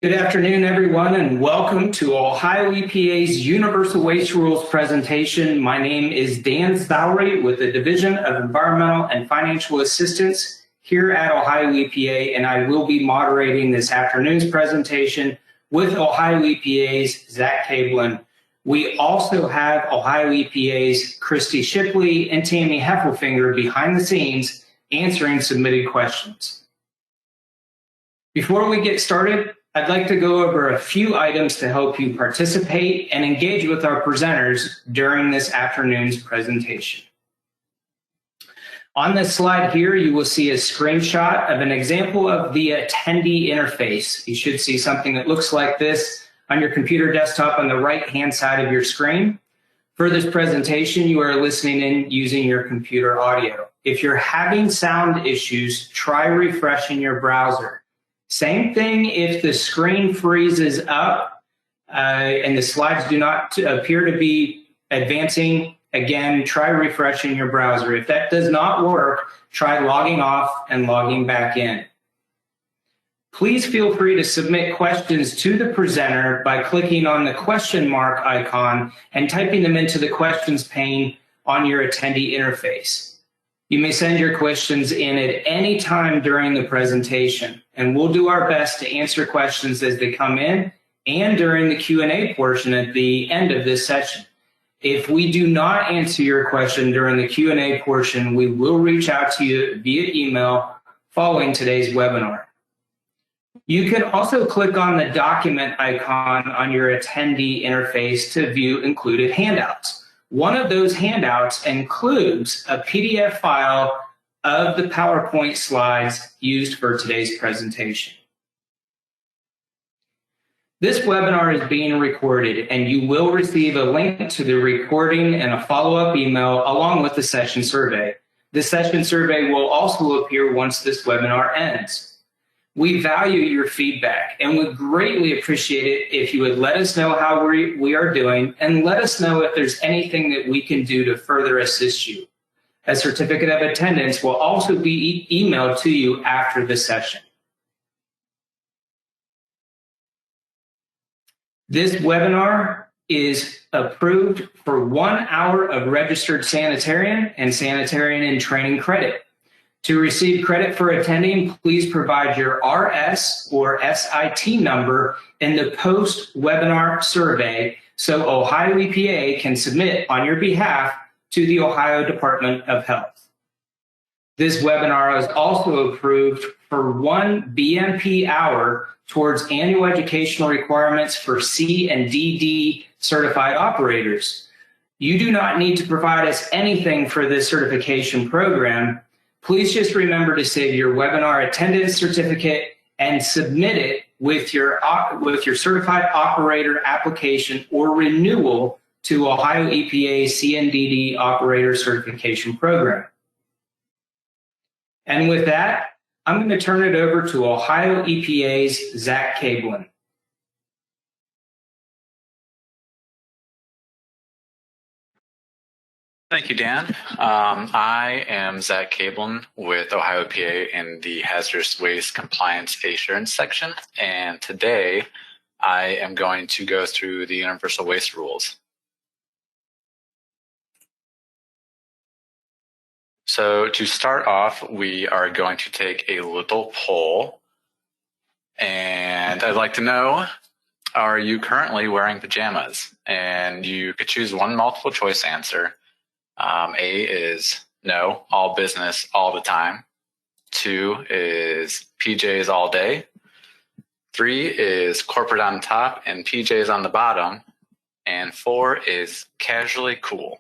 Good afternoon, everyone, and welcome to Ohio EPA's Universal Waste Rules presentation. My name is Dan Stowry with the Division of Environmental and Financial Assistance here at Ohio EPA, and I will be moderating this afternoon's presentation with Ohio EPA's Zach Cablin. We also have Ohio EPA's Christy Shipley and Tammy Heffelfinger behind the scenes answering submitted questions. Before we get started, I'd like to go over a few items to help you participate and engage with our presenters during this afternoon's presentation. On this slide here, you will see a screenshot of an example of the attendee interface. You should see something that looks like this on your computer desktop on the right-hand side of your screen. For this presentation, you are listening in using your computer audio. If you're having sound issues, try refreshing your browser. Same thing if the screen freezes up and the slides do not appear to be advancing. Again, try refreshing your browser. If that does not work, try logging off and logging back in. Please feel free to submit questions to the presenter by clicking on the question mark icon and typing them into the questions pane on your attendee interface. You may send your questions in at any time during the presentation, and we'll do our best to answer questions as they come in and during the Q&A portion at the end of this session. If we do not answer your question during the Q&A portion, we will reach out to you via email following today's webinar. You can also click on the document icon on your attendee interface to view included handouts. One of those handouts includes a PDF file of the PowerPoint slides used for today's presentation. This webinar is being recorded, and you will receive a link to the recording and a follow-up email along with the session survey. The session survey will also appear once this webinar ends. We value your feedback and would greatly appreciate it if you would let us know how we are doing and let us know if there's anything that we can do to further assist you. A certificate of attendance will also be emailed to you after the session. This webinar is approved for 1 hour of registered sanitarian and sanitarian in training credit. To receive credit for attending, please provide your RS or SIT number in the post-webinar survey so Ohio EPA can submit on your behalf to the Ohio Department of Health. This webinar is also approved for 1 BMP hour towards annual educational requirements for C and DD certified operators. You do not need to provide us anything for this certification program. Please just remember to save your webinar attendance certificate and submit it with your certified operator application or renewal to Ohio EPA CNDD operator certification program. And with that, I'm going to turn it over to Ohio EPA's Zach Cablin. Thank you, Dan. I am Zach Cablin with Ohio EPA in the Hazardous Waste Compliance Assurance section, and today I am going to go through the Universal Waste Rules. So to start off, we are going to take a little poll, and I'd like to know, are you currently wearing pajamas? And you could choose one multiple choice answer. A is no, all business all the time. 2 is PJs all day. 3 is corporate on top and PJs on the bottom. And 4 is casually cool.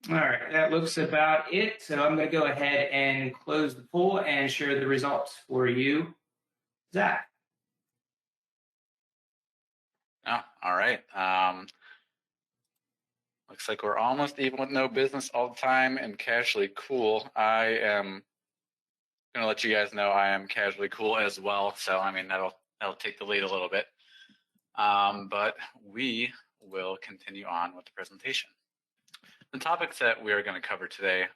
All right, that looks about it. So I'm going to go ahead and close the poll and share the results for you, Zach. Oh, all right. Looks like we're almost even with no business all the time and casually cool. I am going to let you guys know I am casually cool as well. So, I mean, that'll take the lead a little bit. But we will continue on with the presentation. The topics that we are going to cover today,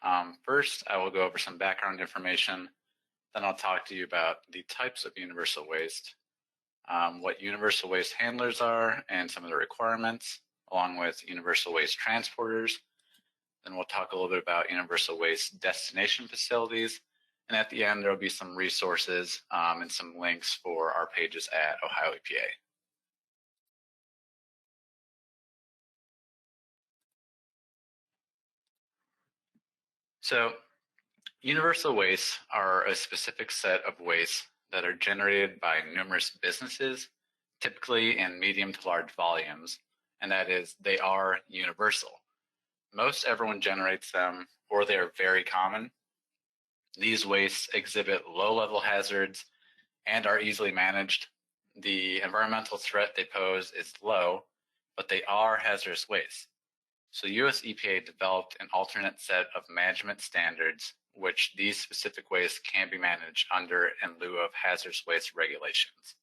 first, I will go over some background information Then I'll talk to you about the types of universal waste, what universal waste handlers are and some of the requirements, along with universal waste transporters. Then we'll talk a little bit about universal waste destination facilities. And at the end, there will be some resources and some links for our pages at Ohio EPA. So universal wastes are a specific set of wastes that are generated by numerous businesses, typically in medium to large volumes, and that is, they are universal. Most everyone generates them, or they are very common. These wastes exhibit low-level hazards and are easily managed. The environmental threat they pose is low, but they are hazardous wastes. So US EPA developed an alternate set of management standards which these specific wastes can be managed under in lieu of hazardous waste regulations.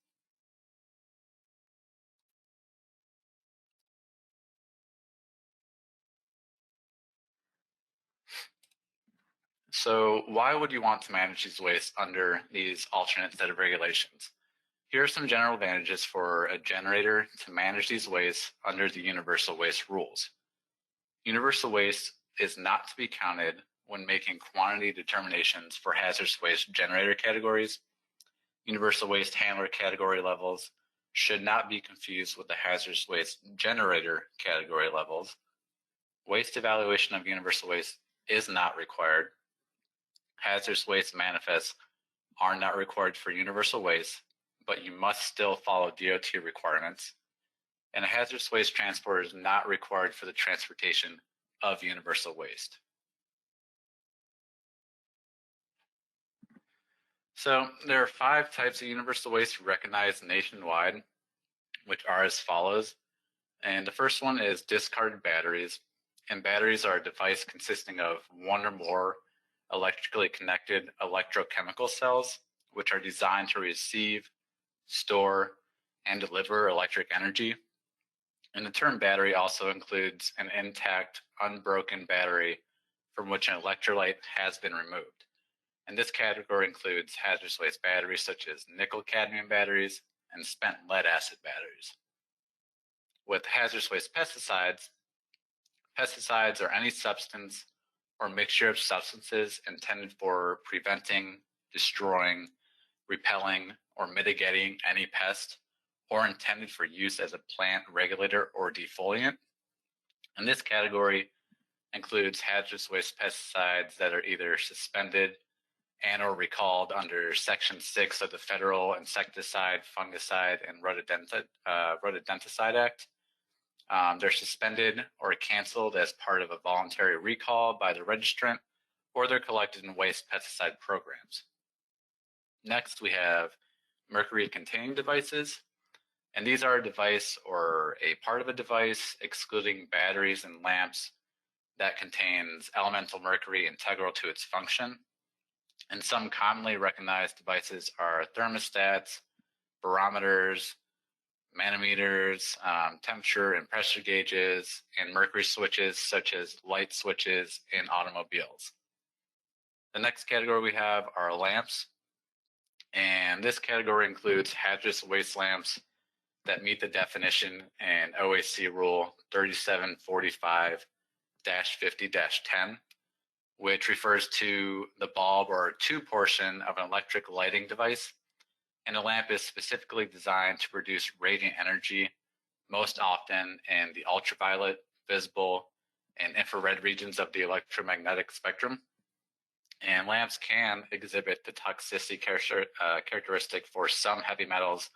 So why would you want to manage these wastes under these alternate set of regulations? Here are some general advantages for a generator to manage these wastes under the universal waste rules. Universal waste is not to be counted when making quantity determinations for hazardous waste generator categories. Universal waste handler category levels should not be confused with the hazardous waste generator category levels. Waste evaluation of universal waste is not required. Hazardous waste manifests are not required for universal waste, but you must still follow DOT requirements. And a hazardous waste transporter is not required for the transportation of universal waste. So there are 5 types of universal waste recognized nationwide, which are as follows. And the first one is discarded batteries. And batteries are a device consisting of one or more electrically connected electrochemical cells, which are designed to receive, store, and deliver electric energy. And the term battery also includes an intact, unbroken battery from which an electrolyte has been removed. And this category includes hazardous waste batteries such as nickel-cadmium batteries and spent lead-acid batteries. With hazardous waste pesticides, pesticides are any substance or mixture of substances intended for preventing, destroying, repelling, or mitigating any pest, or intended for use as a plant regulator or defoliant. And this category includes hazardous waste pesticides that are either suspended and or recalled under Section 6 of the Federal Insecticide, Fungicide, and Rodenticide Act. They're suspended or canceled as part of a voluntary recall by the registrant, or they're collected in waste pesticide programs. Next, we have mercury-containing devices, and these are a device or a part of a device, excluding batteries and lamps, that contains elemental mercury integral to its function. And some commonly recognized devices are thermostats, barometers, manometers, temperature and pressure gauges, and mercury switches such as light switches in automobiles. The next category we have are lamps, and this category includes hazardous waste lamps that meet the definition in OAC Rule 3745-50-10, which refers to the bulb or tube portion of an electric lighting device. And a lamp is specifically designed to produce radiant energy, most often in the ultraviolet, visible, and infrared regions of the electromagnetic spectrum. And lamps can exhibit the toxicity characteristic for some heavy metals,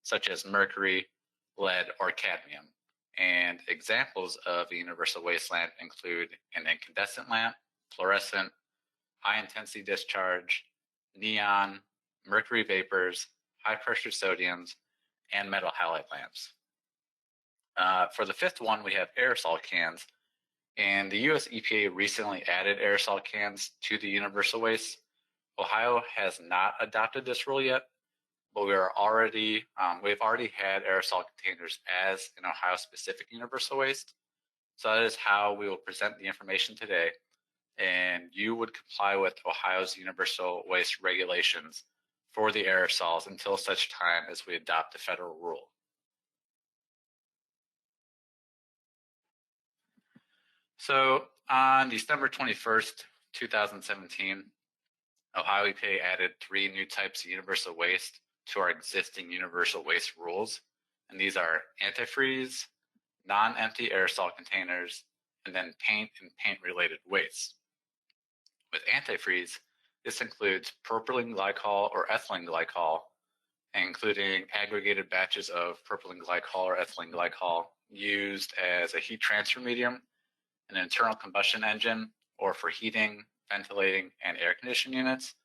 such as mercury, lead, or cadmium. And examples of a universal waste lamp include an incandescent lamp, fluorescent, high-intensity discharge, neon, mercury vapors, high-pressure sodiums, and metal halide lamps. For the 5th one, we have aerosol cans. And the US EPA recently added aerosol cans to the universal waste. Ohio has not adopted this rule yet, but we've already had aerosol containers as an Ohio-specific universal waste. So that is how we will present the information today. and you would comply with Ohio's universal waste regulations for the aerosols until such time as we adopt a federal rule. So on December 21st, 2017, Ohio EPA added 3 new types of universal waste to our existing universal waste rules, and these are antifreeze, non-empty aerosol containers, and then paint and paint-related waste. With antifreeze, this includes propylene glycol or ethylene glycol, including aggregated batches of propylene glycol or ethylene glycol used as a heat transfer medium, an internal combustion engine, or for heating, ventilating, and air conditioning units,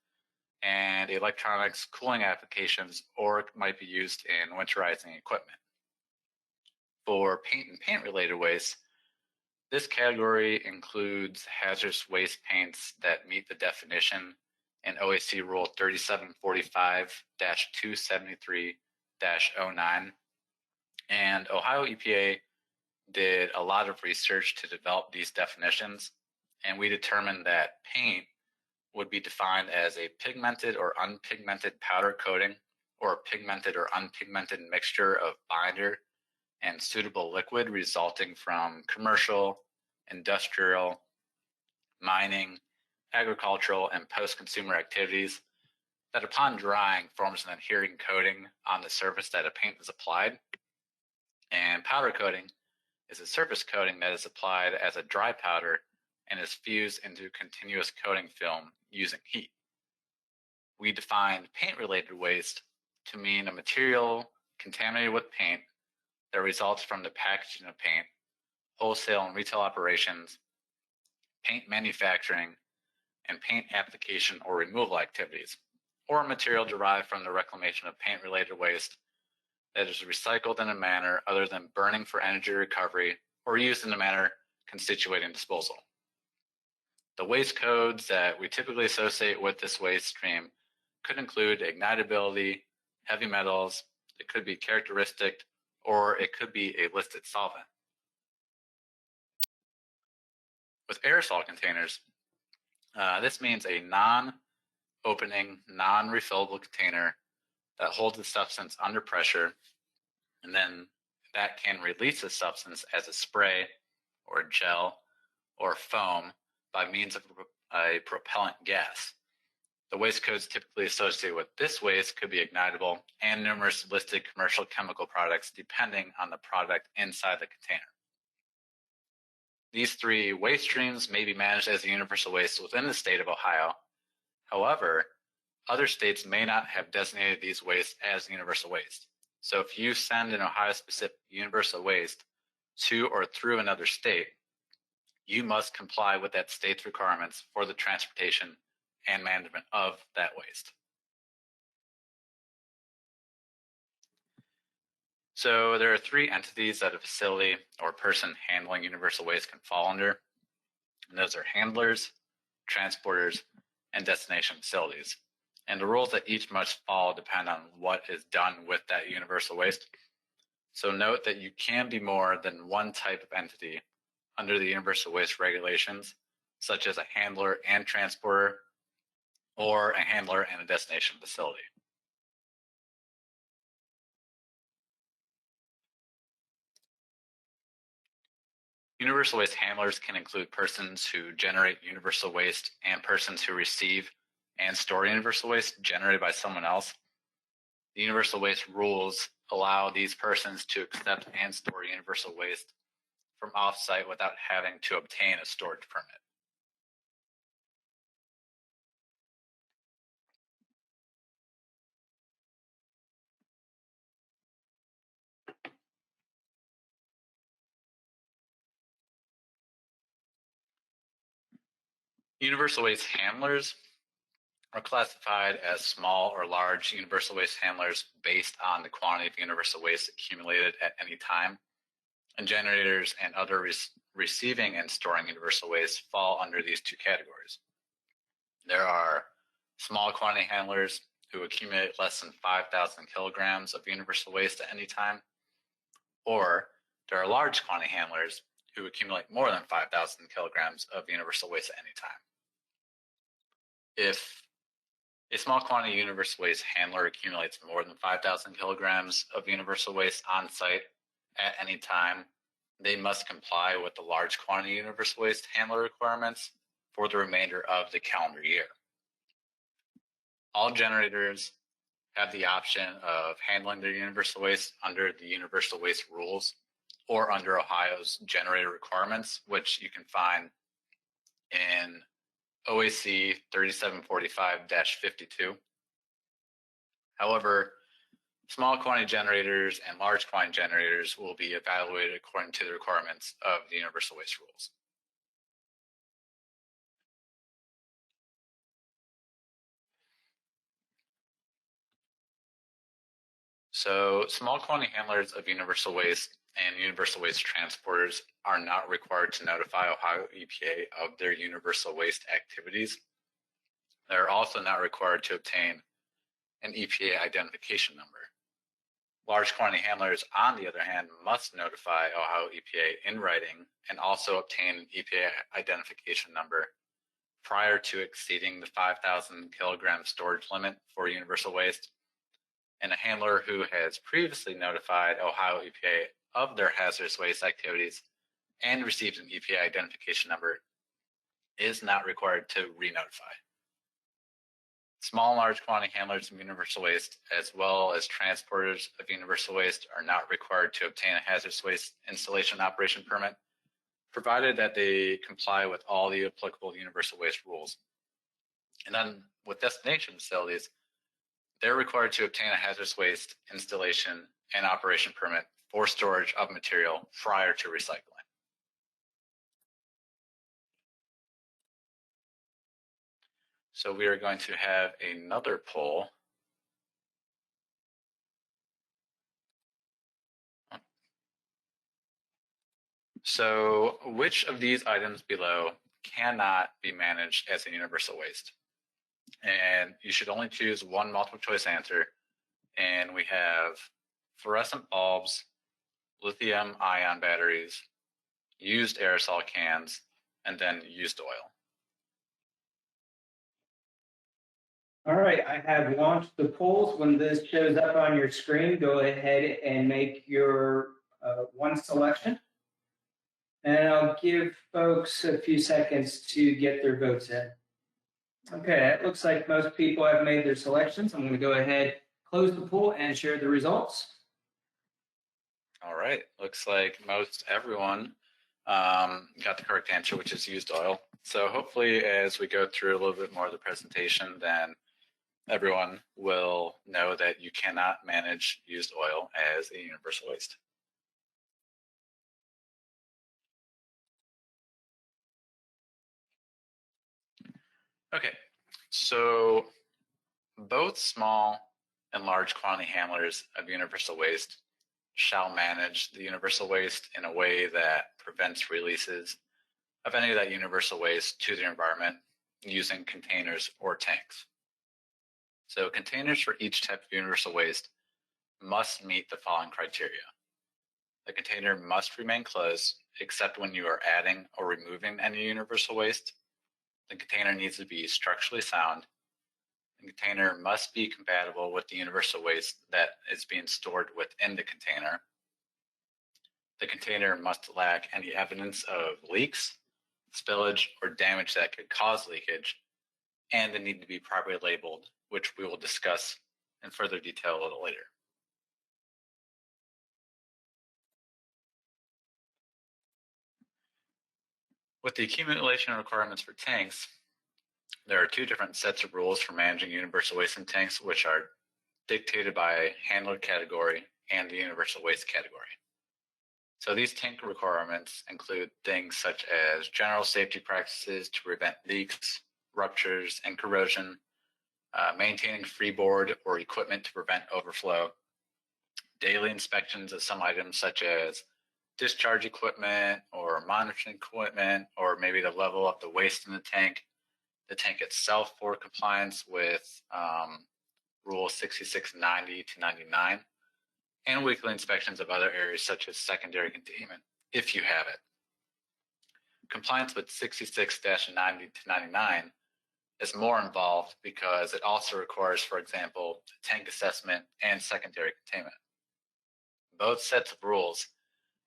and electronics cooling applications, or it might be used in winterizing equipment. For paint and paint-related waste, this category includes hazardous waste paints that meet the definition in OAC Rule 3745-273-09, and Ohio EPA did a lot of research to develop these definitions, and we determined that paint would be defined as a pigmented or unpigmented powder coating or a pigmented or unpigmented mixture of binder and suitable liquid resulting from commercial, industrial, mining, agricultural, and post-consumer activities that upon drying forms an adhering coating on the surface that a paint is applied. And powder coating is a surface coating that is applied as a dry powder and is fused into continuous coating film using heat. We defined paint-related waste to mean a material contaminated with paint that results from the packaging of paint, wholesale and retail operations, paint manufacturing, and paint application or removal activities, or a material derived from the reclamation of paint-related waste that is recycled in a manner other than burning for energy recovery or used in a manner constituting disposal. The waste codes that we typically associate with this waste stream could include ignitability, heavy metals, it could be characteristic, or it could be a listed solvent. With aerosol containers, this means a non-opening, non-refillable container that holds the substance under pressure, and then that can release the substance as a spray or gel or foam by means of a propellant gas. The waste codes typically associated with this waste could be ignitable and numerous listed commercial chemical products depending on the product inside the container. These 3 waste streams may be managed as a universal waste within the state of Ohio. However, other states may not have designated these wastes as universal waste. So if you send an Ohio-specific universal waste to or through another state, you must comply with that state's requirements for the transportation and management of that waste. So there are 3 entities that a facility or person handling universal waste can fall under, and those are handlers, transporters, and destination facilities. And the rules that each must follow depend on what is done with that universal waste. So note that you can be more than one type of entity under the universal waste regulations, such as a handler and transporter, or a handler and a destination facility. Universal waste handlers can include persons who generate universal waste and persons who receive and store universal waste generated by someone else. The universal waste rules allow these persons to accept and store universal waste from off-site without having to obtain a storage permit. Universal waste handlers are classified as small or large universal waste handlers based on the quantity of universal waste accumulated at any time. And generators and other receiving and storing universal waste fall under these 2 categories. There are small quantity handlers who accumulate less than 5,000 kilograms of universal waste at any time, or there are large quantity handlers who accumulate more than 5,000 kilograms of universal waste at any time. If a small quantity universal waste handler accumulates more than 5,000 kilograms of universal waste on site at any time, they must comply with the large quantity universal waste handler requirements for the remainder of the calendar year. All generators have the option of handling their universal waste under the universal waste rules or under Ohio's generator requirements, which you can find in OAC 3745-52. However, small quantity generators and large quantity generators will be evaluated according to the requirements of the universal waste rules. So small quantity handlers of universal waste and universal waste transporters are not required to notify Ohio EPA of their universal waste activities. They're also not required to obtain an EPA identification number. Large quantity handlers, on the other hand, must notify Ohio EPA in writing and also obtain an EPA identification number prior to exceeding the 5,000 kilogram storage limit for universal waste. And a handler who has previously notified Ohio EPA of their hazardous waste activities and received an EPA identification number is not required to re-notify. Small and large quantity handlers of universal waste, as well as transporters of universal waste, are not required to obtain a hazardous waste installation operation permit, provided that they comply with all the applicable universal waste rules. And then with destination facilities, they're required to obtain a hazardous waste installation and operation permit for storage of material prior to recycling. So we are going to have another poll. So which of these items below cannot be managed as a universal waste? And you should only choose one multiple choice answer. And we have fluorescent bulbs, lithium ion batteries, used aerosol cans, and then used oil. All right, I have launched the polls. When this shows up on your screen, go ahead and make your one selection. And I'll give folks a few seconds to get their votes in. Okay, it looks like most people have made their selections. I'm going to go ahead, close the poll, and share the results. All right, looks like most everyone got the correct answer, which is used oil. So hopefully as we go through a little bit more of the presentation, then everyone will know that you cannot manage used oil as a universal waste. Okay, so both small and large quantity handlers of universal waste shall manage the universal waste in a way that prevents releases of any of that universal waste to the environment using containers or tanks. So containers for each type of universal waste must meet the following criteria. The container must remain closed except when you are adding or removing any universal waste. The container needs to be structurally sound. The container must be compatible with the universal waste that is being stored within the container. The container must lack any evidence of leaks, spillage, or damage that could cause leakage, and they need to be properly labeled, which we will discuss in further detail a little later. With the accumulation requirements for tanks, there are two different sets of rules for managing universal waste in tanks, which are dictated by handler category and the universal waste category. So these tank requirements include things such as general safety practices to prevent leaks, ruptures, and corrosion, maintaining freeboard or equipment to prevent overflow, daily inspections of some items such as discharge equipment or monitoring equipment, or maybe the level of the waste in the tank itself for compliance with Rule 6690 to 99, and weekly inspections of other areas such as secondary containment, if you have it. compliance with 66-90-99 is more involved because it also requires, for example, tank assessment and secondary containment. Both sets of rules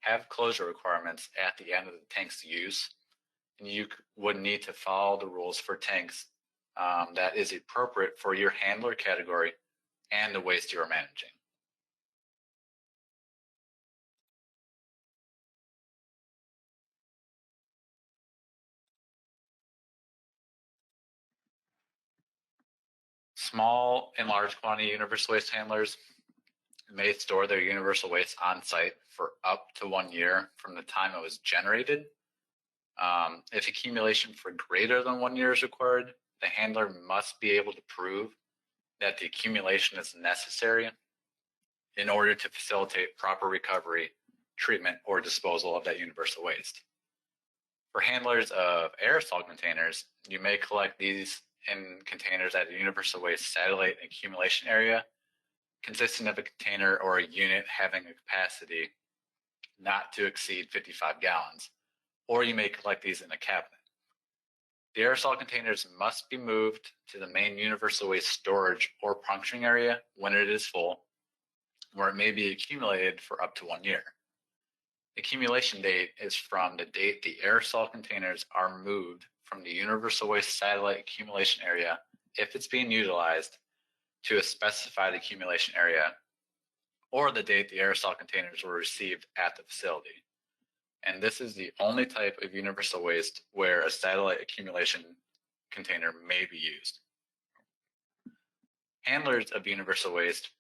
have closure requirements at the end of the tank's use, and you would need to follow the rules for tanks that is appropriate for your handler category and the waste you are managing. Small and large quantity universal waste handlers may store their universal waste on site for up to 1 year from the time it was generated. If accumulation for greater than 1 year is required, the handler must be able to prove that the accumulation is necessary in order to facilitate proper recovery, treatment, or disposal of that universal waste. For handlers of aerosol containers, you may collect these in containers at a universal waste satellite accumulation area consisting of a container or a unit having a capacity not to exceed 55 gallons, or you may collect these in a cabinet. The aerosol containers must be moved to the main universal waste storage or puncturing area when it is full, where it may be accumulated for up to 1 year. The accumulation date is from the date the aerosol containers are moved from the universal waste satellite accumulation area, if it's being utilized, to a specified accumulation area, or the date the aerosol containers were received at the facility. And this is the only type of universal waste where a satellite accumulation container may be used. Handlers of universal waste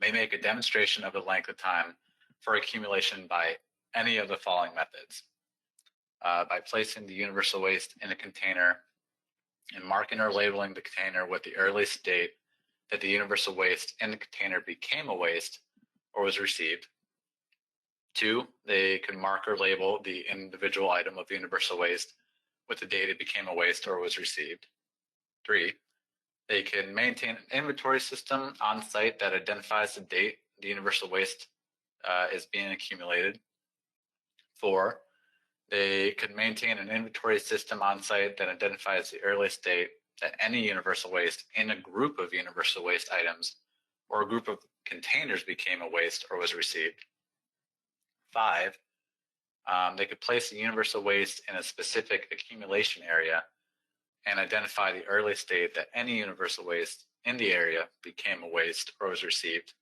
may make a demonstration of the length of time for accumulation by any of the following methods. By placing the universal waste in a container and marking or labeling the container with the earliest date that the universal waste in the container became a waste or was received. 2, they could mark or label the individual item of universal waste with the date it became a waste or was received. 3, they can maintain an inventory system on site that identifies the date the universal waste is being accumulated. 4, they could maintain an inventory system on site that identifies the earliest date that any universal waste in a group of universal waste items or a group of containers became a waste or was received. 5, they could place the universal waste in a specific accumulation area and identify the earliest date that any universal waste in the area became a waste or was received.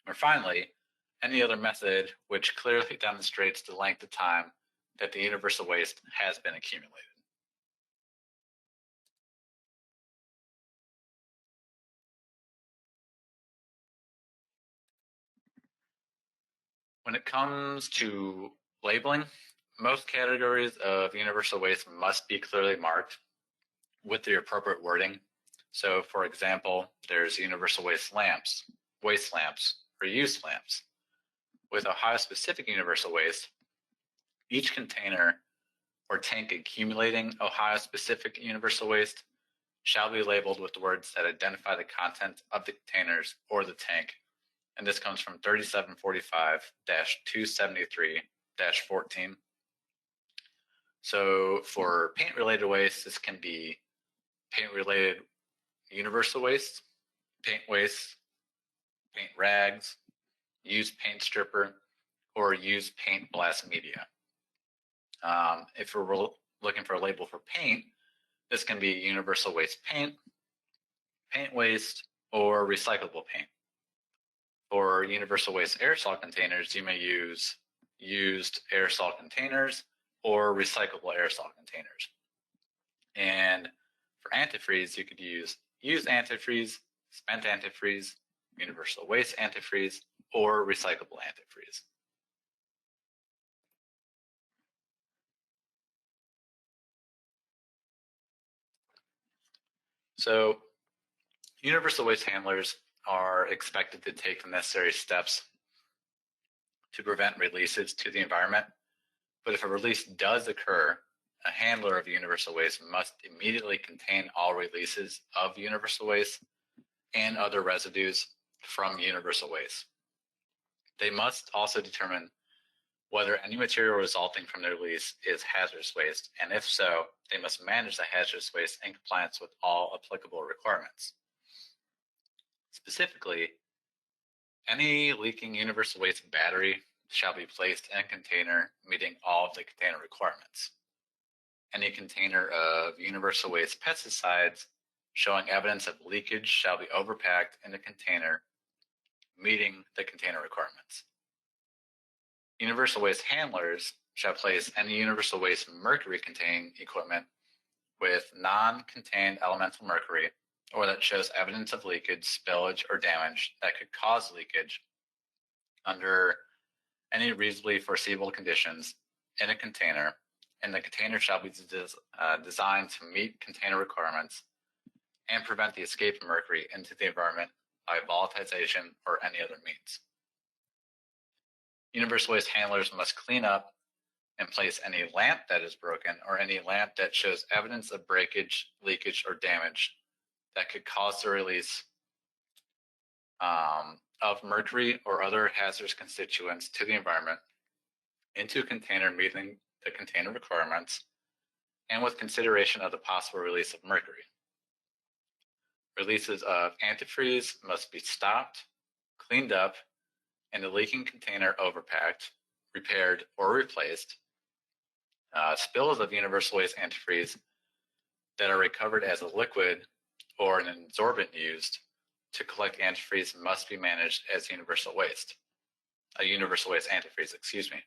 Or finally, any other method which clearly demonstrates the length of time that the universal waste has been accumulated. When it comes to labeling, most categories of universal waste must be clearly marked with the appropriate wording. So, for example, there's universal waste lamps, or use lamps. With Ohio-specific universal waste, each container or tank accumulating Ohio-specific universal waste shall be labeled with the words that identify the content of the containers or the tank. And this comes from 3745-273-14. So for paint-related waste, this can be paint-related universal waste, paint rags, used paint stripper, or used paint blast media. If we're looking for a label for paint, this can be universal waste paint, paint waste, or recyclable paint. For universal waste aerosol containers, you may use used aerosol containers or recyclable aerosol containers. And for antifreeze, you could use used antifreeze, spent antifreeze, universal waste antifreeze, or recyclable antifreeze. So universal waste handlers are expected to take the necessary steps to prevent releases to the environment. But if a release does occur, a handler of universal waste must immediately contain all releases of universal waste and other residues from universal waste. They must also determine whether any material resulting from the release is hazardous waste, and if so, they must manage the hazardous waste in compliance with all applicable requirements. Specifically, any leaking universal waste battery shall be placed in a container meeting all of the container requirements. Any container of universal waste pesticides showing evidence of leakage shall be overpacked in a container meeting the container requirements. Universal waste handlers shall place any universal waste mercury containing equipment with non-contained elemental mercury or that shows evidence of leakage, spillage, or damage that could cause leakage under any reasonably foreseeable conditions in a container, and the container shall be designed to meet container requirements and prevent the escape of mercury into the environment by volatilization or any other means. Universal waste handlers must clean up and place any lamp that is broken or any lamp that shows evidence of breakage, leakage, or damage that could cause the release of mercury or other hazardous constituents to the environment into a container meeting the container requirements and with consideration of the possible release of mercury. Releases of antifreeze must be stopped, cleaned up, and the leaking container overpacked, repaired, or replaced. Spills of universal waste antifreeze that are recovered as a liquid or an adsorbent used to collect antifreeze must be managed as universal waste. Universal waste antifreeze, excuse me.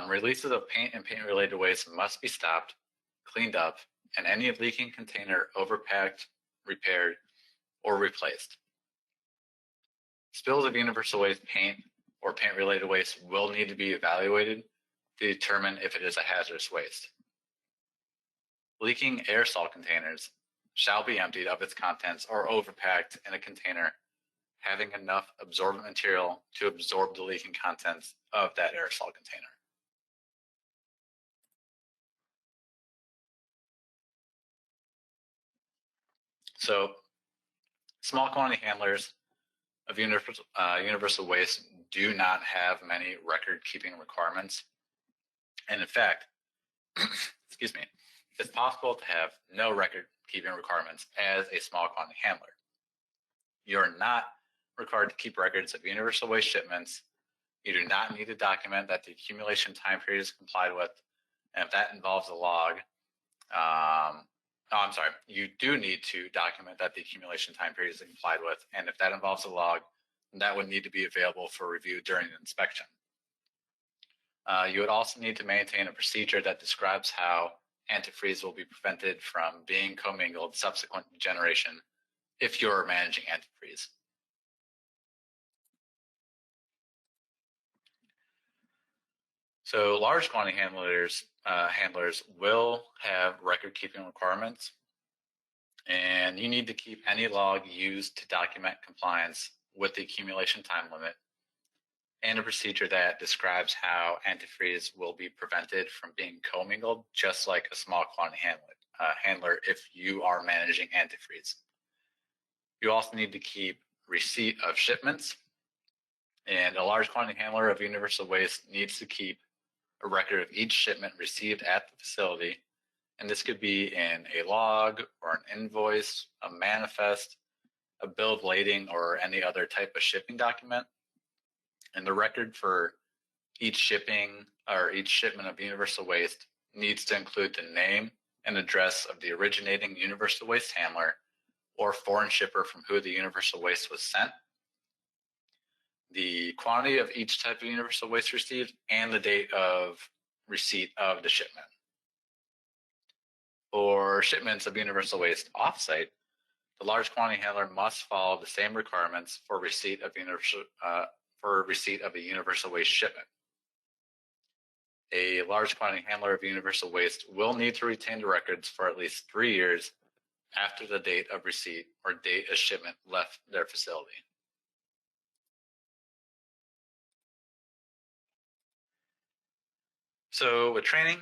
Releases of paint and paint-related waste must be stopped, cleaned up, and any leaking container overpacked, repaired, or replaced. Spills of universal waste paint or paint-related waste will need to be evaluated to determine if it is a hazardous waste. Leaking aerosol containers shall be emptied of its contents or overpacked in a container having enough absorbent material to absorb the leaking contents of that aerosol container. So, small quantity handlers of universal waste do not have many record-keeping requirements. And in fact, excuse me, it's possible to have no record-keeping requirements as a small quantity handler. You're not required to keep records of universal waste shipments. You do not need to document that the accumulation time period is complied with. And if that involves a log, you do need to document that the accumulation time period is complied with. And if that involves a log, that would need to be available for review during an inspection. You would also need to maintain a procedure that describes how antifreeze will be prevented from being commingled subsequent to generation if you're managing antifreeze. So large quantity handlers will have record-keeping requirements, and you need to keep any log used to document compliance with the accumulation time limit and a procedure that describes how antifreeze will be prevented from being commingled, just like a small quantity handler if you are managing antifreeze. You also need to keep receipt of shipments, and a large quantity handler of universal waste needs to keep a record of each shipment received at the facility, and this could be in a log or an invoice, a manifest, a bill of lading, or any other type of shipping document. And the record for each shipping or each shipment of universal waste needs to include the name and address of the originating universal waste handler or foreign shipper from who the universal waste was sent, the quantity of each type of universal waste received, and the date of receipt of the shipment. For shipments of universal waste offsite, the large quantity handler must follow the same requirements for receipt of a universal waste shipment. A large quantity handler of universal waste will need to retain the records for at least 3 years after the date of receipt or date a shipment left their facility. So with training,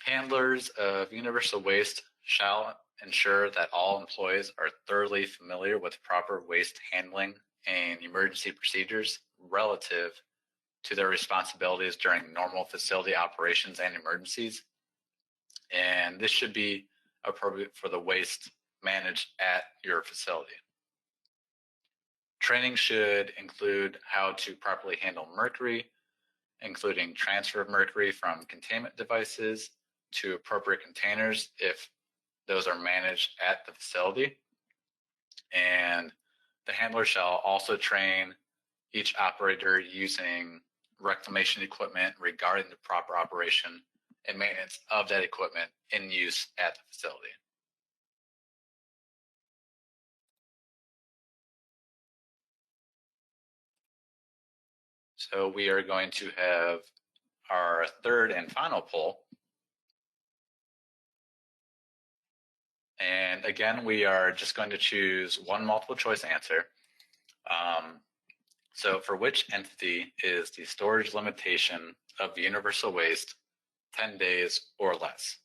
handlers of universal waste shall ensure that all employees are thoroughly familiar with proper waste handling and emergency procedures relative to their responsibilities during normal facility operations and emergencies. And this should be appropriate for the waste managed at your facility. Training should include how to properly handle mercury, including transfer of mercury from containment devices to appropriate containers if those are managed at the facility. And the handler shall also train each operator using reclamation equipment regarding the proper operation and maintenance of that equipment in use at the facility. So we are going to have our third and final poll. And again, we are just going to choose one multiple choice answer. So for which entity is the storage limitation of universal waste 10 days or less?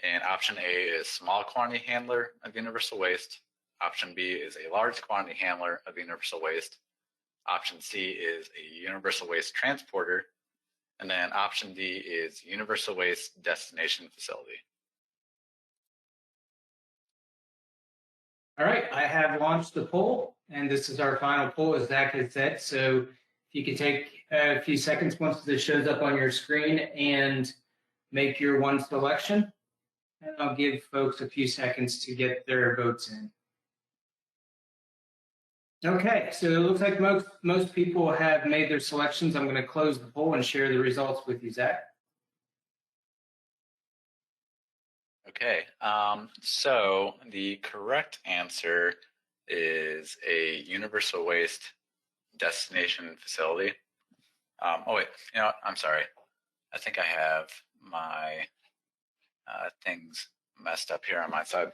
And option A is small quantity handler of universal waste. Option B is a large quantity handler of universal waste. Option C is a universal waste transporter. And then option D is universal waste destination facility. All right, I have launched the poll, and this is our final poll, as Zach has said. So if you could take a few seconds once this shows up on your screen and make your one selection, and I'll give folks a few seconds to get their votes in. Okay, so it looks like most people have made their selections. I'm going to close the poll and share the results with you, Zach. Okay, so the correct answer is a universal waste destination facility. Oh wait, you know what? I'm sorry. I think I have my things messed up here on my side.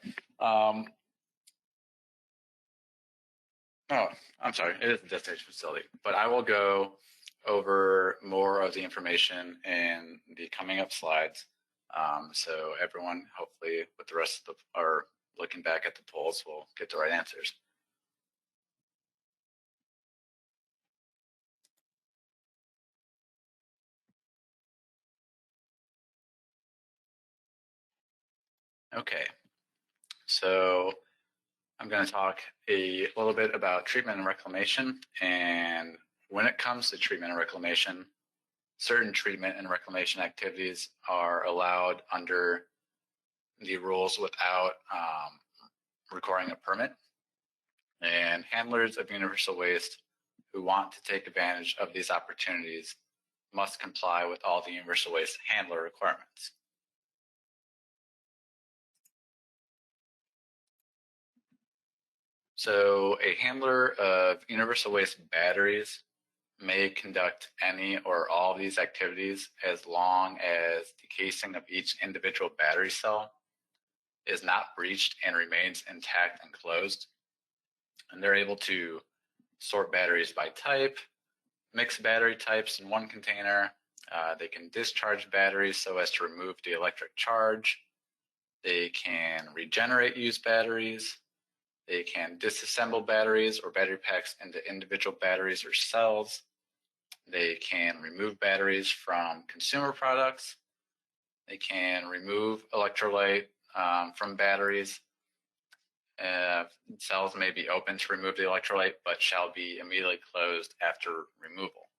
Oh, I'm sorry. It is a destination facility, but I will go over more of the information in the coming up slides. So everyone, hopefully, with the rest of or looking back at the polls, will get the right answers. Okay, so I'm going to talk a little bit about treatment and reclamation. And when it comes to treatment and reclamation, certain treatment and reclamation activities are allowed under the rules without requiring a permit. And handlers of universal waste who want to take advantage of these opportunities must comply with all the universal waste handler requirements. So a handler of universal waste batteries may conduct any or all of these activities as long as the casing of each individual battery cell is not breached and remains intact and closed. And they're able to sort batteries by type, mix battery types in one container. They can discharge batteries so as to remove the electric charge. They can regenerate used batteries. They can disassemble batteries or battery packs into individual batteries or cells. They can remove batteries from consumer products. They can remove electrolyte from batteries. Cells may be open to remove the electrolyte, but shall be immediately closed after removal.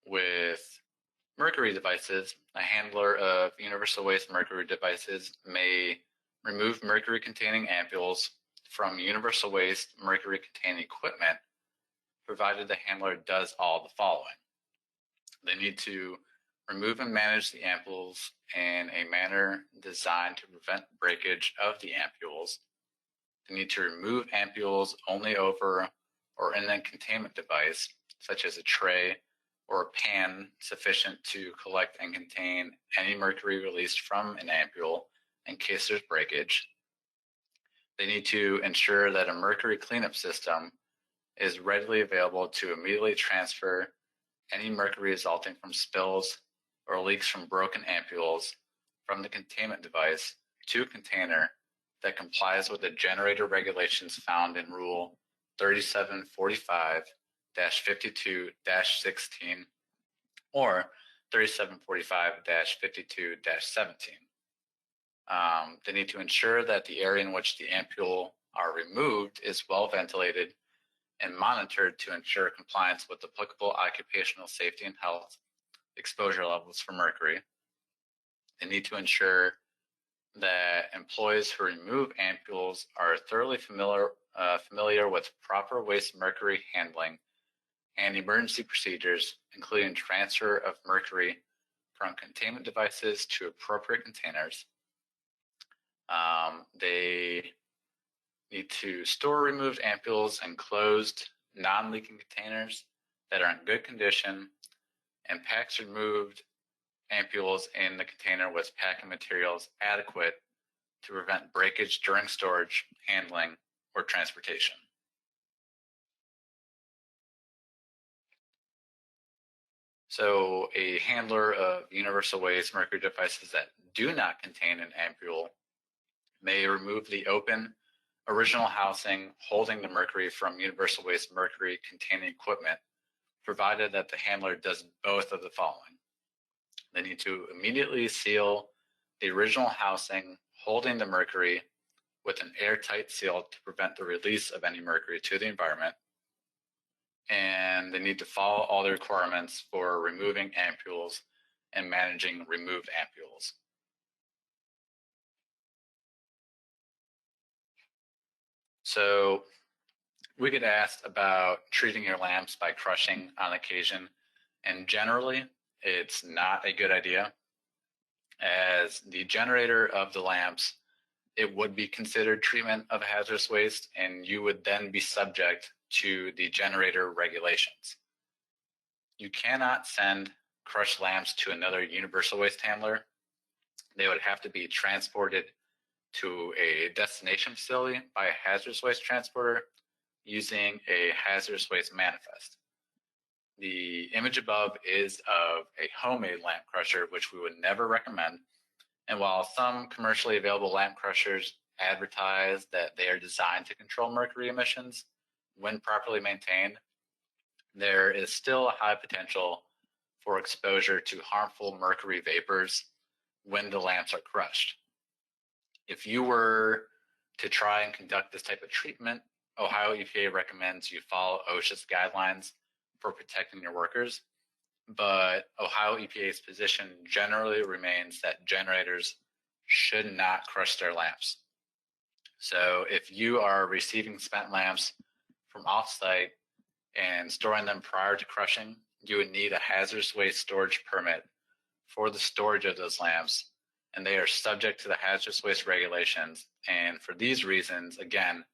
With mercury devices, a handler of universal waste mercury devices may remove mercury-containing ampules from universal waste mercury-containing equipment, provided the handler does all the following. They need to remove and manage the ampules in a manner designed to prevent breakage of the ampules. They need to remove ampules only over or in a containment device, such as a tray or a pan sufficient to collect and contain any mercury released from an ampule in case there's breakage. They need to ensure that a mercury cleanup system is readily available to immediately transfer any mercury resulting from spills or leaks from broken ampules from the containment device to a container that complies with the generator regulations found in Rule 3745-52-16 or 3745-52-17. They need to ensure that the area in which the ampule are removed is well ventilated and monitored to ensure compliance with applicable occupational safety and health exposure levels for mercury. They need to ensure that employees who remove ampules are thoroughly familiar with proper waste mercury handling and emergency procedures, including transfer of mercury from containment devices to appropriate containers. They need to store removed ampules in closed, non-leaking containers that are in good condition, and pack removed ampules in the container with packing materials adequate to prevent breakage during storage, handling, or transportation. So a handler of universal waste mercury devices that do not contain an ampule may remove the open original housing holding the mercury from universal waste mercury containing equipment, provided that the handler does both of the following. They need to immediately seal the original housing holding the mercury with an airtight seal to prevent the release of any mercury to the environment. And they need to follow all the requirements for removing ampules and managing removed ampules. So we get asked about treating your lamps by crushing on occasion, and generally it's not a good idea, as the generator of the lamps, it would be considered treatment of hazardous waste, and you would then be subject to the generator regulations. You cannot send crushed lamps to another universal waste handler. They would have to be transported to a destination facility by a hazardous waste transporter using a hazardous waste manifest. The image above is of a homemade lamp crusher, which we would never recommend. And while some commercially available lamp crushers advertise that they are designed to control mercury emissions when properly maintained, there is still a high potential for exposure to harmful mercury vapors when the lamps are crushed. If you were to try and conduct this type of treatment, Ohio EPA recommends you follow OSHA's guidelines for protecting your workers, but Ohio EPA's position generally remains that generators should not crush their lamps. So if you are receiving spent lamps from off-site and storing them prior to crushing, you would need a hazardous waste storage permit for the storage of those lamps, and they are subject to the hazardous waste regulations. And for these reasons, again,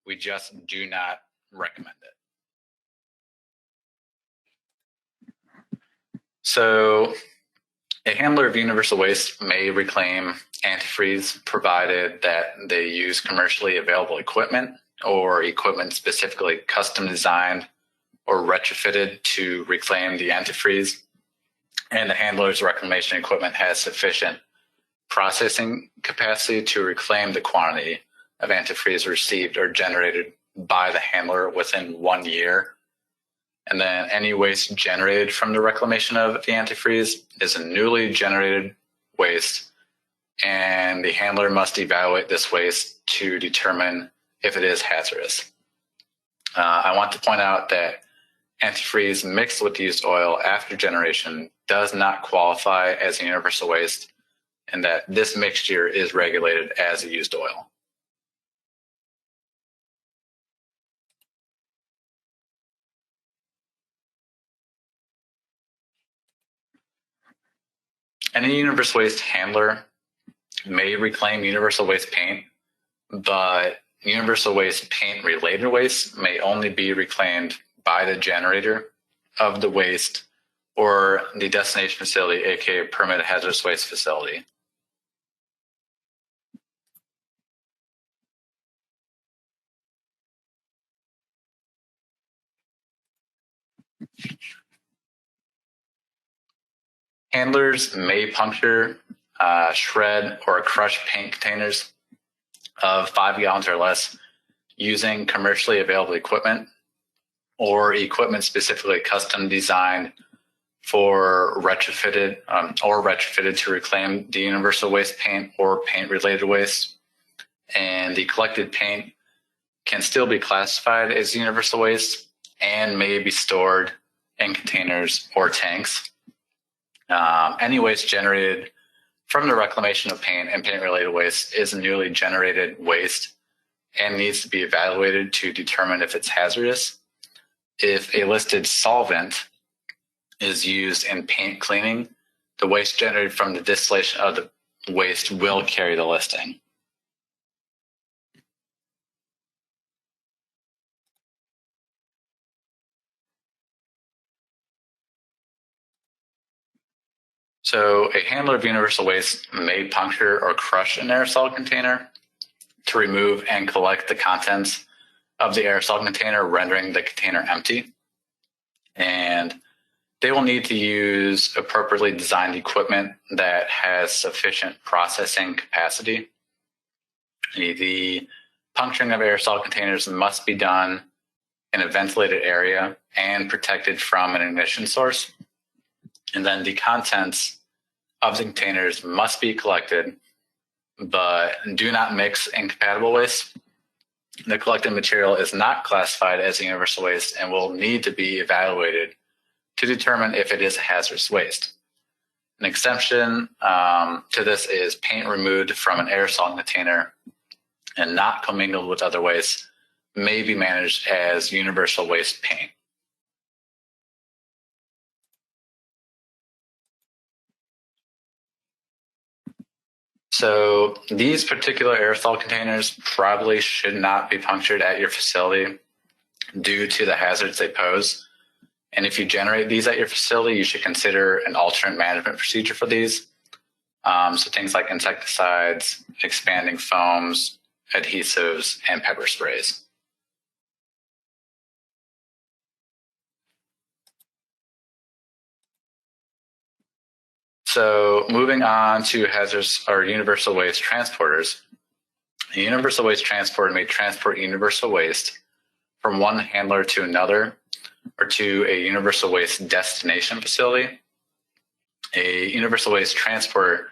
we just do not recommend it. So a handler of universal waste may reclaim antifreeze provided that they use commercially available equipment or equipment specifically custom designed or retrofitted to reclaim the antifreeze, and the handler's reclamation equipment has sufficient processing capacity to reclaim the quantity of antifreeze received or generated by the handler within 1 year. And then any waste generated from the reclamation of the antifreeze is a newly generated waste, and the handler must evaluate this waste to determine if it is hazardous. I want to point out that antifreeze mixed with used oil after generation does not qualify as a universal waste, and that this mixture is regulated as a used oil. Any universal waste handler may reclaim universal waste paint, but universal waste paint related waste may only be reclaimed by the generator of the waste or the destination facility, aka permitted hazardous waste facility. Handlers may puncture, shred, or crush paint containers of 5 gallons or less using commercially available equipment or equipment specifically custom designed for retrofitted to reclaim the universal waste paint or paint related waste. And the collected paint can still be classified as universal waste and may be stored in containers or tanks. Any waste generated from the reclamation of paint and paint related waste is newly generated waste and needs to be evaluated to determine if it's hazardous. If a listed solvent is used in paint cleaning, the waste generated from the distillation of the waste will carry the listing. So a handler of universal waste may puncture or crush an aerosol container to remove and collect the contents of the aerosol container, rendering the container empty. And they will need to use appropriately designed equipment that has sufficient processing capacity. The puncturing of aerosol containers must be done in a ventilated area and protected from an ignition source. And then the contents of the containers must be collected, but do not mix incompatible waste. The collected material is not classified as a universal waste and will need to be evaluated to determine if it is hazardous waste. An exception to this is paint removed from an aerosol container and not commingled with other waste may be managed as universal waste paint. So these particular aerosol containers probably should not be punctured at your facility due to the hazards they pose. And if you generate these at your facility, you should consider an alternate management procedure for these. So things like insecticides, expanding foams, adhesives, and pepper sprays. So moving on to hazardous or universal waste transporters. A universal waste transporter may transport universal waste from one handler to another or to a universal waste destination facility. A universal waste transporter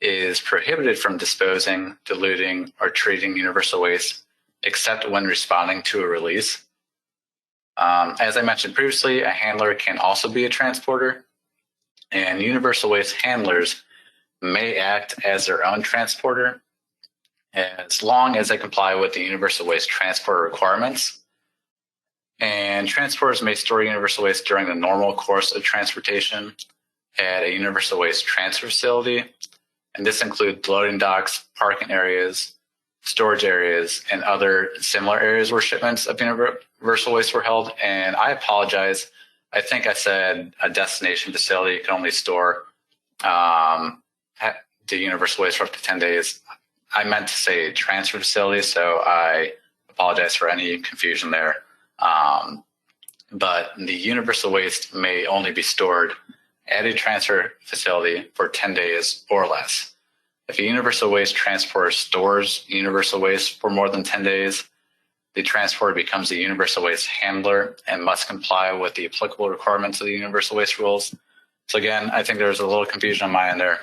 is prohibited from disposing, diluting, or treating universal waste except when responding to a release. As I mentioned previously, a handler can also be a transporter, and universal waste handlers may act as their own transporter as long as they comply with the universal waste transporter requirements. And transporters may store universal waste during the normal course of transportation at a universal waste transfer facility. And this includes loading docks, parking areas, storage areas, and other similar areas where shipments of universal waste were held. And I apologize. I think I said a destination facility can only store the universal waste for up to 10 days. I meant to say transfer facility, so I apologize for any confusion there. But the universal waste may only be stored at a transfer facility for 10 days or less. If a universal waste transporter stores universal waste for more than 10 days, the transporter becomes a universal waste handler and must comply with the applicable requirements of the universal waste rules. So again, I think there's a little confusion on my end there.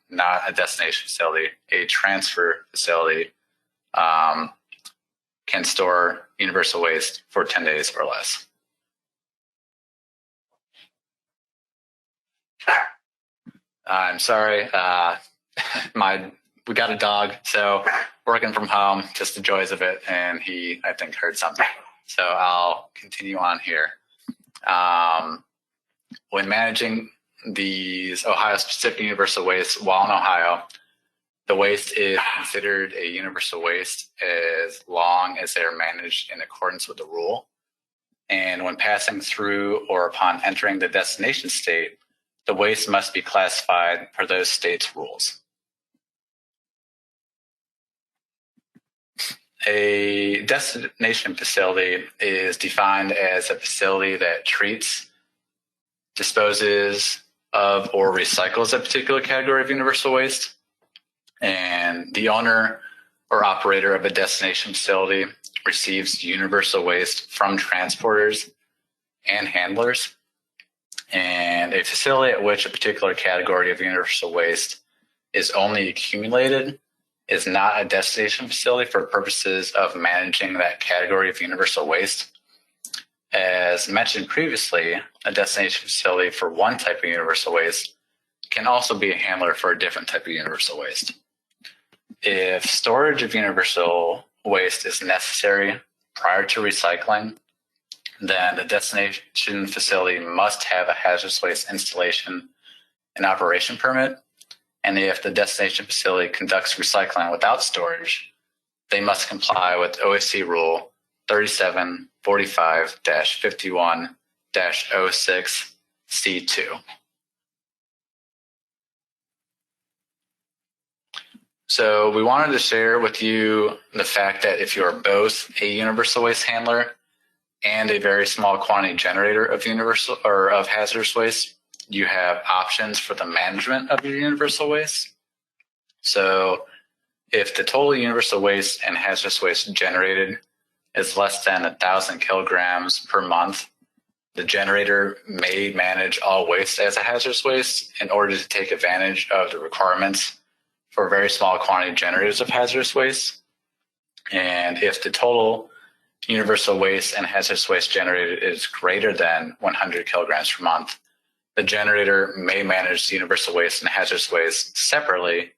Not a destination facility, a transfer facility can store universal waste for 10 days or less. I'm sorry. We got a dog, so working from home, just the joys of it, and he, I think, heard something. So I'll continue on here. When managing these Ohio-specific universal waste while in Ohio, the waste is considered a universal waste as long as they are managed in accordance with the rule. And when passing through or upon entering the destination state, the waste must be classified per those states' rules. A destination facility is defined as a facility that treats, disposes of, or recycles a particular category of universal waste. And the owner or operator of a destination facility receives universal waste from transporters and handlers, and a facility at which a particular category of universal waste is only accumulated is not a destination facility for purposes of managing that category of universal waste. As mentioned previously, a destination facility for one type of universal waste can also be a handler for a different type of universal waste. If storage of universal waste is necessary prior to recycling, then the destination facility must have a hazardous waste installation and operation permit. And if the destination facility conducts recycling without storage, they must comply with OSC Rule 3745-51-06C2. So we wanted to share with you the fact that if you are both a universal waste handler and a very small quantity generator of universal or of hazardous waste, you have options for the management of your universal waste. So if the total universal waste and hazardous waste generated is less than 1,000 kilograms per month, the generator may manage all waste as a hazardous waste in order to take advantage of the requirements for very small quantity generators of hazardous waste. And if the total universal waste and hazardous waste generated is greater than 100 kilograms per month, the generator may manage the universal waste and hazardous waste separately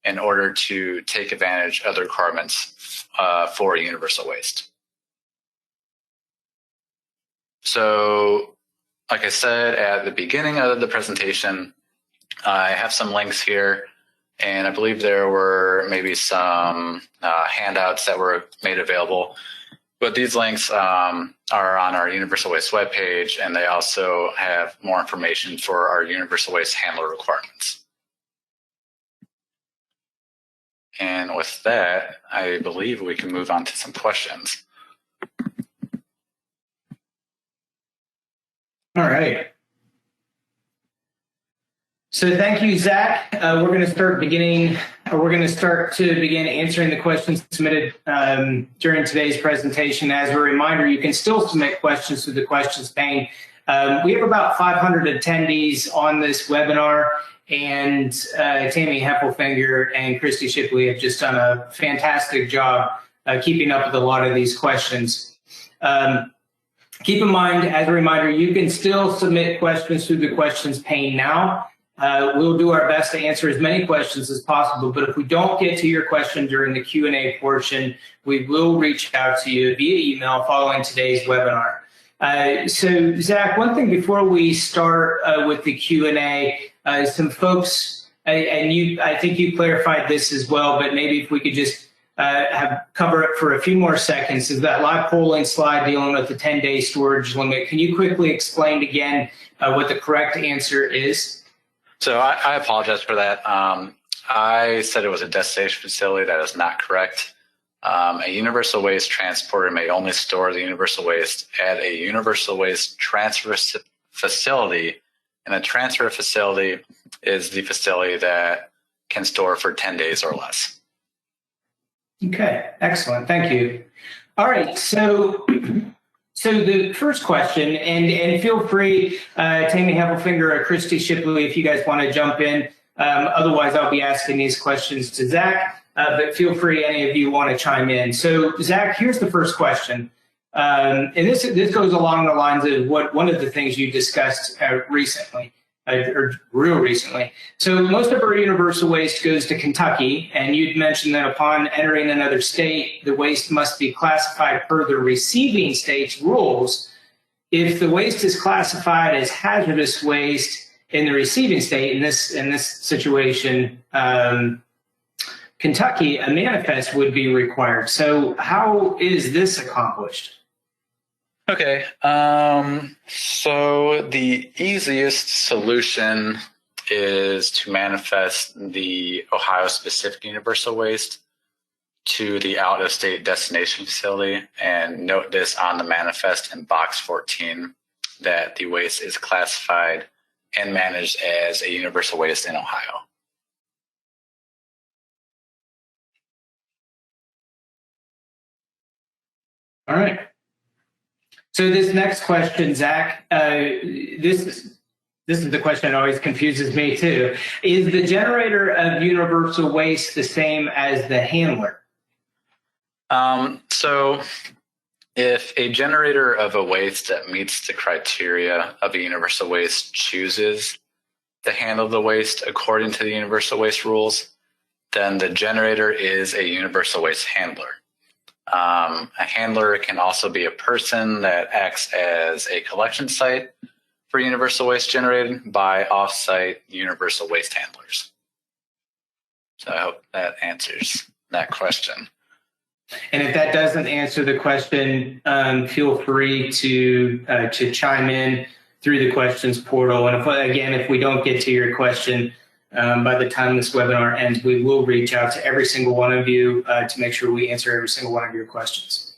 in order to take advantage of the requirements for universal waste. So, like I said at the beginning of the presentation, I have some links here, and I believe there were maybe some handouts that were made available. But these links are on our Universal Waste webpage, and they also have more information for our Universal Waste handler requirements. And with that, I believe we can move on to some questions. All right. So thank you, Zach. We're going to start to begin answering the questions submitted during today's presentation. As a reminder, you can still submit questions through the questions pane. We have about 500 attendees on this webinar, and Tammy Heffelfinger and Christy Shipley have just done a fantastic job keeping up with a lot of these questions. Keep in mind, as a reminder, you can still submit questions through the questions pane now. We'll do our best to answer as many questions as possible, but if we don't get to your question during the Q&A portion, we will reach out to you via email following today's webinar. So, Zach, one thing before we start with the Q&A, some folks, and I think you clarified this as well, but maybe if we could just cover it for a few more seconds, is that live polling slide dealing with the 10-day storage limit. Can you quickly explain again what the correct answer is? So I apologize for that. I said it was a destination facility. That is not correct. A universal waste transporter may only store the universal waste at a universal waste transfer facility, and a transfer facility is the facility that can store for 10 days or less. Okay, excellent. Thank you. All right, so the first question, and feel free, Tammy Heffelfinger or Christy Shipley, if you guys want to jump in. Otherwise, I'll be asking these questions to Zach, but feel free, any of you want to chime in. So, Zach, here's the first question. And this goes along the lines of one of the things you discussed recently, or real recently. So most of our universal waste goes to Kentucky, and you'd mentioned that upon entering another state, the waste must be classified per the receiving state's rules. If the waste is classified as hazardous waste in the receiving state, in this situation, Kentucky, a manifest would be required. So how is this accomplished? Okay, so the easiest solution is to manifest the Ohio-specific universal waste to the out-of-state destination facility, and note this on the manifest in box 14 that the waste is classified and managed as a universal waste in Ohio. All right. So this next question, Zach, this is the question that always confuses me too. Is the generator of universal waste the same as the handler? So if a generator of a waste that meets the criteria of a universal waste chooses to handle the waste according to the universal waste rules, then the generator is a universal waste handler. A handler can also be a person that acts as a collection site for universal waste generated by off-site universal waste handlers. So I hope that answers that question. And if that doesn't answer the question, feel free to chime in through the questions portal. And if we don't get to your question by the time this webinar ends, we will reach out to every single one of you to make sure we answer every single one of your questions.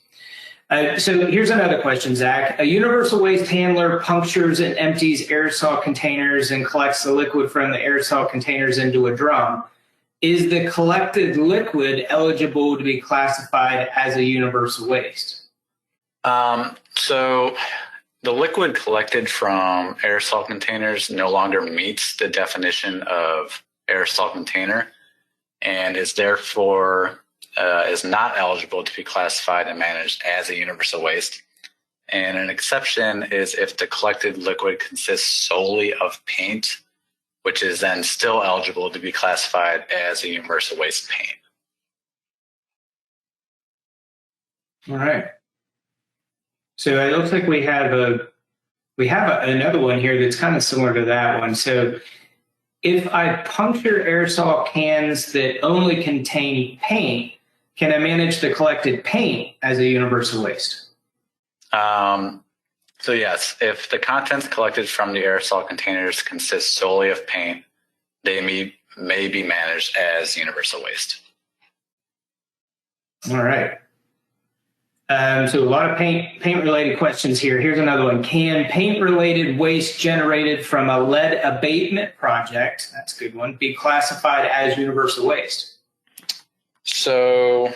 So here's another question, Zach. A universal waste handler punctures and empties aerosol containers and collects the liquid from the aerosol containers into a drum. Is the collected liquid eligible to be classified as a universal waste? So the liquid collected from aerosol containers no longer meets the definition of aerosol container and is therefore is not eligible to be classified and managed as a universal waste. And an exception is if the collected liquid consists solely of paint, which is then still eligible to be classified as a universal waste paint. All right. So it looks like we have another one here that's kind of similar to that one. So if I puncture aerosol cans that only contain paint, can I manage the collected paint as a universal waste? So yes, if the contents collected from the aerosol containers consist solely of paint, they may be managed as universal waste. All right. So a lot of paint-related questions here. Here's another one. Can paint-related waste generated from a lead abatement project, that's a good one, be classified as universal waste? So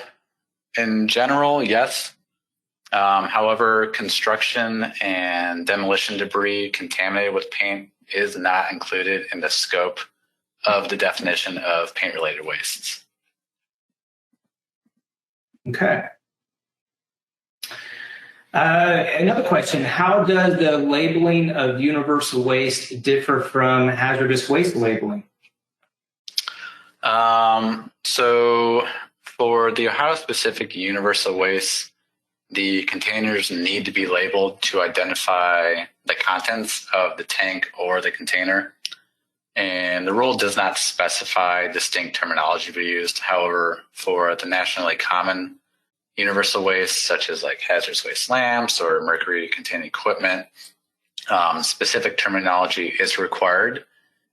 in general, yes. However, construction and demolition debris contaminated with paint is not included in the scope of the definition of paint-related wastes. Okay. Another question, how does the labeling of universal waste differ from hazardous waste labeling? So for the Ohio-specific universal waste, the containers need to be labeled to identify the contents of the tank or the container. And the rule does not specify distinct terminology to be used. However, for the nationally common universal waste, such as like hazardous waste lamps or mercury-containing equipment, specific terminology is required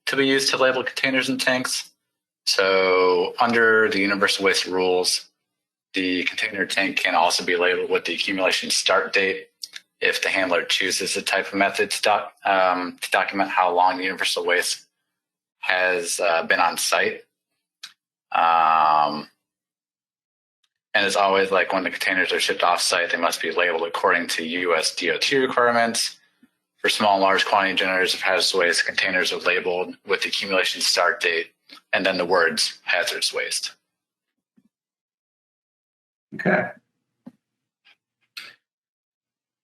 to be used to label containers and tanks. So under the universal waste rules, the container tank can also be labeled with the accumulation start date if the handler chooses a type of method to document how long the universal waste has been on site. And as always, like when the containers are shipped off site, they must be labeled according to US DOT requirements. For small and large quantity generators of hazardous waste, containers are labeled with the accumulation start date and then the words hazardous waste. Okay.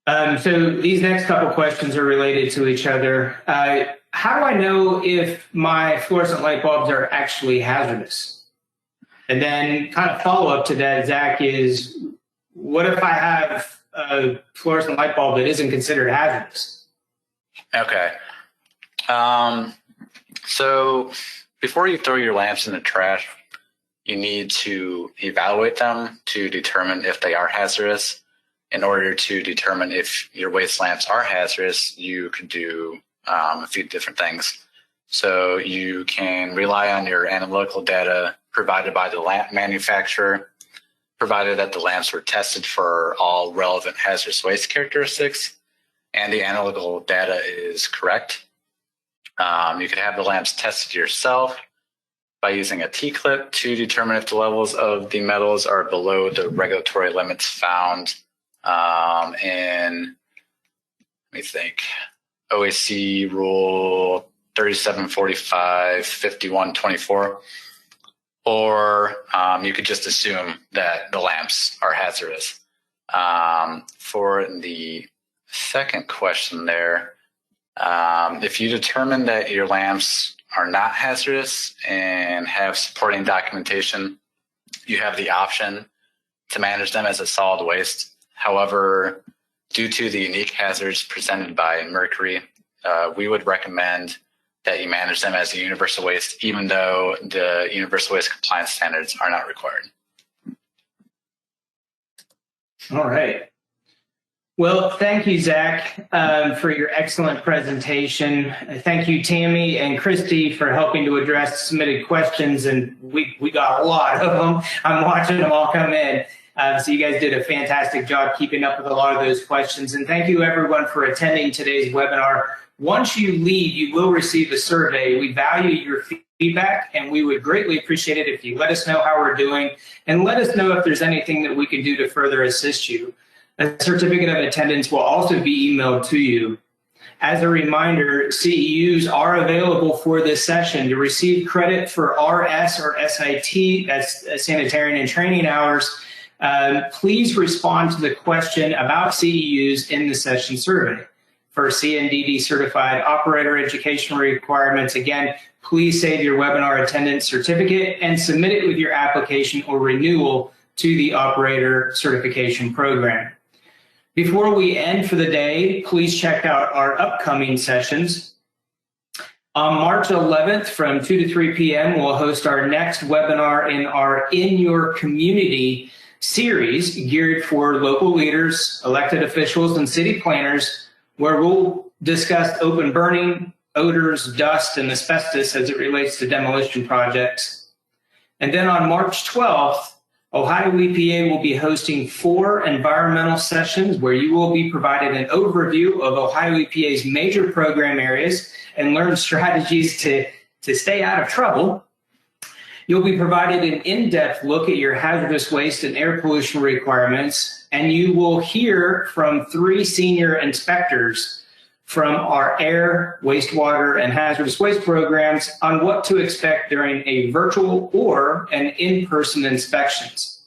So these next couple questions are related to each other. How do I know if my fluorescent light bulbs are actually hazardous? And then kind of follow up to that, Zach, is what if I have a fluorescent light bulb that isn't considered hazardous? Okay. So before you throw your lamps in the trash, you need to evaluate them to determine if they are hazardous. In order to determine if your waste lamps are hazardous, you could do a few different things. So you can rely on your analytical data provided by the lamp manufacturer, provided that the lamps were tested for all relevant hazardous waste characteristics and the analytical data is correct. You could have the lamps tested yourself by using a T-clip to determine if the levels of the metals are below the regulatory limits found in, let me think, OAC Rule 3745, 5124. Or you could just assume that the lamps are hazardous. For the second question there, if you determine that your lamps are not hazardous and have supporting documentation, you have the option to manage them as a solid waste. However, due to the unique hazards presented by mercury, we would recommend that you manage them as a universal waste, even though the universal waste compliance standards are not required. All right. Well, thank you, Zach, for your excellent presentation. Thank you, Tammy and Christy, for helping to address submitted questions. And we got a lot of them. I'm watching them all come in. So you guys did a fantastic job keeping up with a lot of those questions. And thank you, everyone, for attending today's webinar. Once you leave, you will receive a survey. We value your feedback, and we would greatly appreciate it if you let us know how we're doing and let us know if there's anything that we can do to further assist you. A certificate of attendance will also be emailed to you. As a reminder, CEUs are available for this session. To receive credit for RS or SIT, that's sanitarian and training hours, please respond to the question about CEUs in the session survey. For CNDD certified operator education requirements, again, please save your webinar attendance certificate and submit it with your application or renewal to the operator certification program. Before we end for the day, please check out our upcoming sessions. On March 11th from 2 to 3 p.m., we'll host our next webinar in our In Your Community series geared for local leaders, elected officials, and city planners, where we'll discuss open burning, odors, dust, and asbestos as it relates to demolition projects. And then on March 12th, Ohio EPA will be hosting 4 environmental sessions where you will be provided an overview of Ohio EPA's major program areas and learn strategies to stay out of trouble. You'll be provided an in-depth look at your hazardous waste and air pollution requirements, and you will hear from 3 senior inspectors from our air, wastewater, and hazardous waste programs on what to expect during a virtual or an in-person inspections.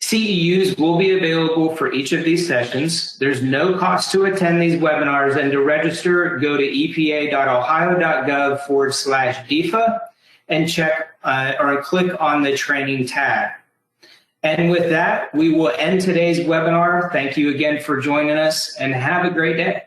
CEUs will be available for each of these sessions. There's no cost to attend these webinars, and to register, go to epa.ohio.gov/DEFA and check or click on the training tab. And with that, we will end today's webinar. Thank you again for joining us, and have a great day.